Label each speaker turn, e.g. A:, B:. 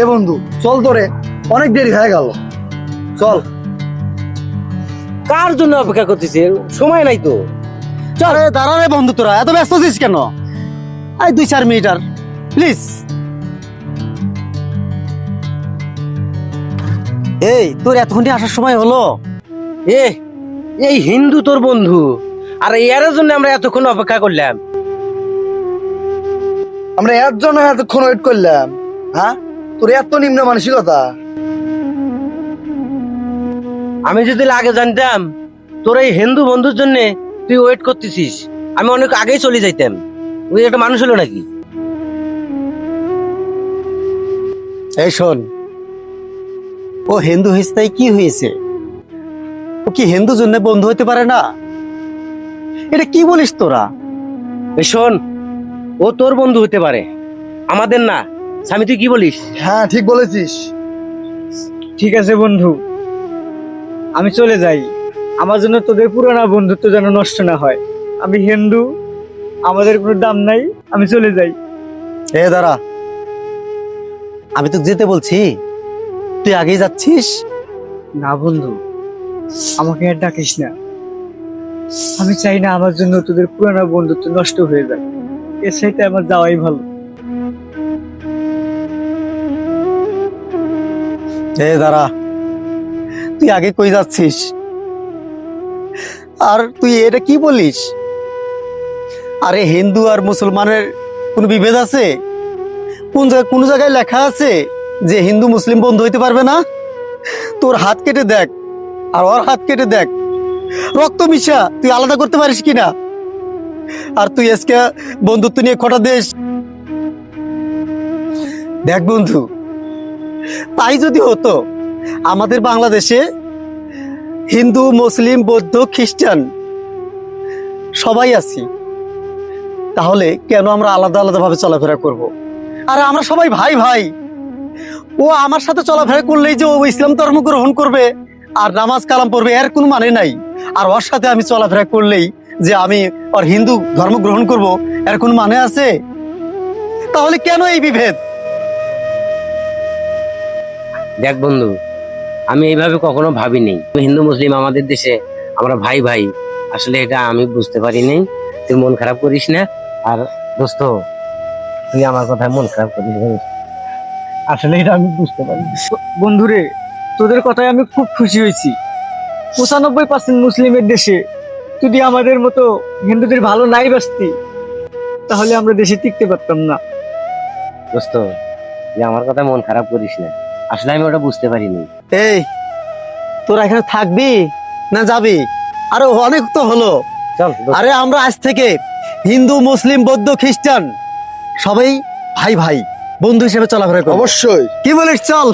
A: এ বন্ধু চল তোরে, অনেক দেরি হয়ে গেল, চল।
B: কার জন্য অপেক্ষা করতেছি? সময় নাই তো।
C: আরে দাঁড়া রে বন্ধু, তোরা এত ব্যস্ত আছিস কেন? আই 2-4 মিনিট আর প্লিজ। এই তোর এতক্ষণে আসার সময় হলো?
B: এ এই হিন্দু তোর বন্ধু, আর এর জন্য আমরা এতক্ষণ অপেক্ষা করলাম।
A: আমরা এর জন্য এতক্ষণ ওয়েট করলাম? হ্যাঁ, তোর এত নিম্ন মানসিকতা?
B: আমি যদি আগে জানতাম তোর এই হিন্দু বন্ধুর জন্য তুই ওয়েট করতেছিস, আমি অনেক আগেই চলে যাইতাম। ওই একটা মানুষ হলো নাকি?
C: এই শোন, ও হিন্দু হয়েছে তাই কি হয়েছে? ও কি হিন্দু জন্য বন্ধু হতে পারে না? এটা কি বলিস তোরা?
B: এ শোন, ও তোর বন্ধু হতে পারে, আমাদের না। স্বামী তুই কি বলিস?
A: হ্যাঁ ঠিক বলেছিস।
D: ঠিক আছে বন্ধু, আমি চলে যাই। আমার জন্য তোদের পুরোনো বন্ধুত্ব যেন নষ্ট না হয়। আমি হিন্দু, আমাদের কোনো দাম নাই, আমি চলে যাই।
C: এ দাঁড়া, আমি তো যেতে বলছি, তুই আগেই যাচ্ছিস।
D: না বন্ধু, আমাকে আর ডাকিস না। আমি চাই না আমার জন্য তোদের পুরোনো বন্ধুত্ব নষ্ট হয়ে যায়। এর সাথে আমার যাওয়াই ভালো।
C: এ দাঁড়া, তুই আগে কই যাচ্ছিস? আর তুই এটা কি বলিস? আরে হিন্দু আর মুসলমানের কোনো বিভেদ আছে? কোন জায়গায় লেখা আছে যে হিন্দু মুসলিম বন্ধু হইতে পারবে না? তোর হাত কেটে দেখ আর ওর হাত কেটে দেখ, রক্ত মিশা, তুই আলাদা করতে পারিস কিনা? আর তুই আজকে বন্ধুত্ব নিয়ে খোটা দেশ। দেখ বন্ধু, তাই যদি হতো আমাদের বাংলাদেশে হিন্দু মুসলিম বৌদ্ধ খ্রিস্টান সবাই আছি, তাহলে কেন আমরা আলাদা আলাদা ভাবে চলাফেরা করব? আরে আমরা সবাই ভাই ভাই। ও আমার সাথে চলাফেরা করলেই যে ও ইসলাম ধর্ম গ্রহণ করবে আর নামাজ কালাম পড়বে, এর কোনো মানে নাই। আর ওর সাথে আমি চলাফেরা করলেই যে আমি ওর হিন্দু ধর্ম গ্রহণ করব, এর কোনো মানে আছে? তাহলে কেন এই বিভেদ?
B: দেখ বন্ধু, আমি এইভাবে কখনো ভাবিনি। হিন্দু মুসলিম আমাদের দেশে আমরা ভাই ভাই, আসলে এটা আমি বুঝতে পারিনি। তুই মন খারাপ করিস না। আর দোস্ত, তুই আমার কথায় মন খারাপ করিস না। আসলে এটা আমি বুঝতে পারি।
D: বন্ধুরে, তোদের কথায় আমি খুব খুশি হয়েছি। 95% মুসলিমের দেশে যদি আমাদের মতো হিন্দুদের ভালো নাই বাসতি, তাহলে আমরা দেশে টিকতে পারতাম না।
B: দোস্ত, তুই আমার কথায় মন খারাপ করিস না, আসলে আমি ওটা বুঝতে পারিনি।
C: এই তোরা এখানে থাকবি না যাবি? আরে অনেক তো হলো।
B: চল
C: আরে আমরা আজ থেকে হিন্দু মুসলিম বৌদ্ধ খ্রিস্টান সবাই ভাই ভাই বন্ধু হিসেবে চলাফেরা করব।
A: অবশ্যই।
C: কি বলিস? চল।